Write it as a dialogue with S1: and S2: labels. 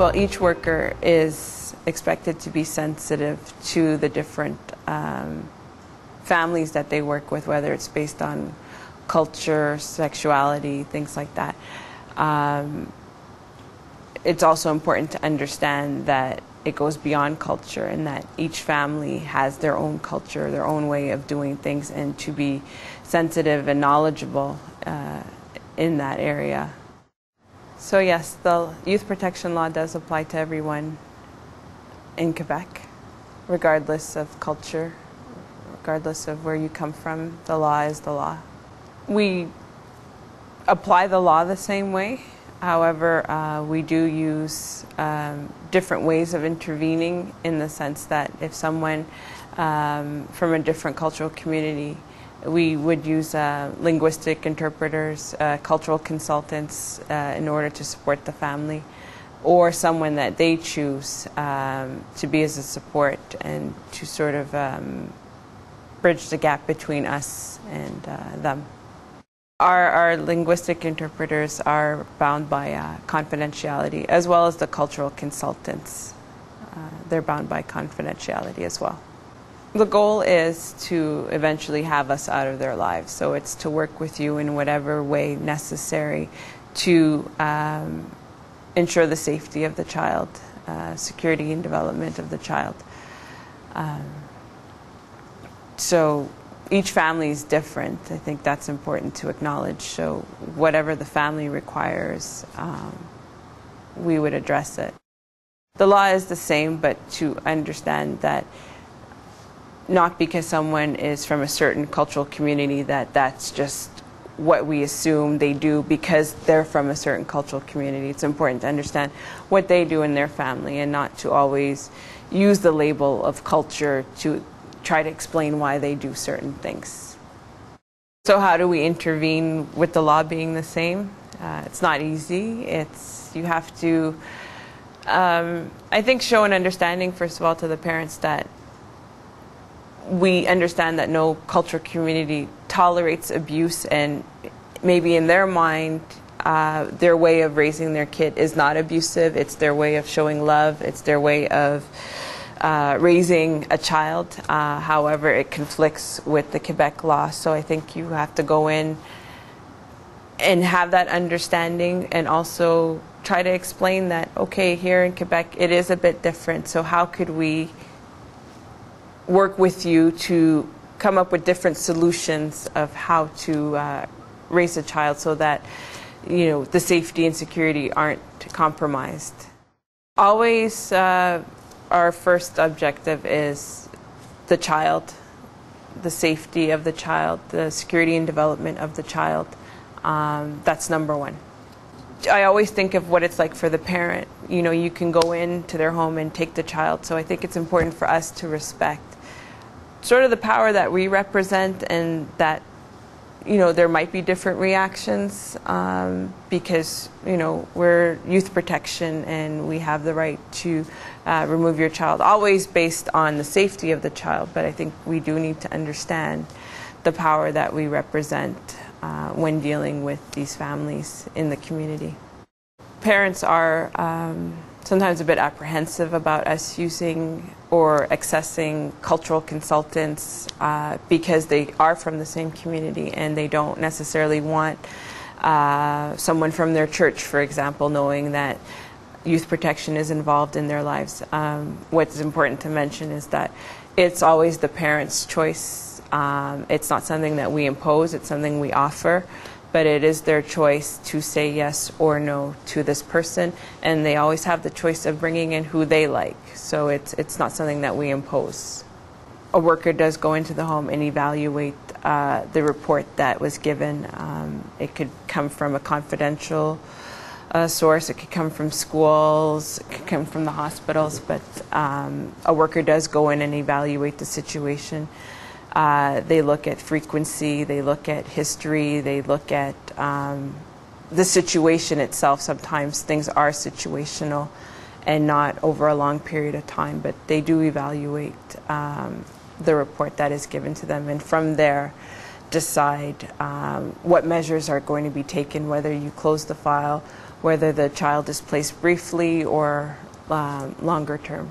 S1: Well, each worker is expected to be sensitive to the different families that they work with, whether it's based on culture, sexuality, things like that. It's also important to understand that it goes beyond culture and that each family has their own culture, their own way of doing things, and to be sensitive and knowledgeable in that area. So yes, the youth protection law does apply to everyone in Quebec, regardless of culture, regardless of where you come from. The law is the law. We apply the law the same way. However, we do use different ways of intervening, in the sense that if someone from a different cultural community, we would use linguistic interpreters, cultural consultants in order to support the family, or someone that they choose to be as a support and to sort of bridge the gap between us and them. Our linguistic interpreters are bound by confidentiality, as well as the cultural consultants. They're bound by confidentiality as well. The goal is to eventually have us out of their lives, so it's to work with you in whatever way necessary to ensure the safety of the child, security and development of the child. So each family is different. I think that's important to acknowledge. So whatever the family requires, we would address it. The law is the same, but to understand that not because someone is from a certain cultural community that that's just what we assume they do because they're from a certain cultural community. It's important to understand what they do in their family and not to always use the label of culture to try to explain why they do certain things. So how do we intervene with the law being the same? It's not easy. You have to, I think, show an understanding, first of all, to the parents that we understand that no cultural community tolerates abuse, and maybe in their mind, their way of raising their kid is not abusive. It's their way of showing love. It's their way of raising a child. However, it conflicts with the Quebec law. So I think you have to go in and have that understanding, and also try to explain that, okay, here in Quebec it is a bit different, so how could we work with you to come up with different solutions of how to raise a child so that, you know, the safety and security aren't compromised. Always our first objective is the child, the safety of the child, the security and development of the child. That's number one. I always think of what it's like for the parent. You know, you can go into their home and take the child, so I think it's important for us to respect sort of the power that we represent, and that, you know, there might be different reactions because, you know, we're youth protection and we have the right to remove your child, always based on the safety of the child. But I think we do need to understand the power that we represent when dealing with these families in the community. Parents are sometimes a bit apprehensive about us using or accessing cultural consultants because they are from the same community, and they don't necessarily want someone from their church, for example, knowing that youth protection is involved in their lives. What's important to mention is that it's always the parent's choice. It's not something that we impose, it's something we offer. But it is their choice to say yes or no to this person, and they always have the choice of bringing in who they like. So it's not something that we impose. A worker does go into the home and evaluate the report that was given. It could come from a confidential source, it could come from schools, it could come from the hospitals, but a worker does go in and evaluate the situation. They look at frequency, they look at history, they look at the situation itself. Sometimes things are situational and not over a long period of time, but they do evaluate the report that is given to them, and from there decide what measures are going to be taken, whether you close the file, whether the child is placed briefly or longer term.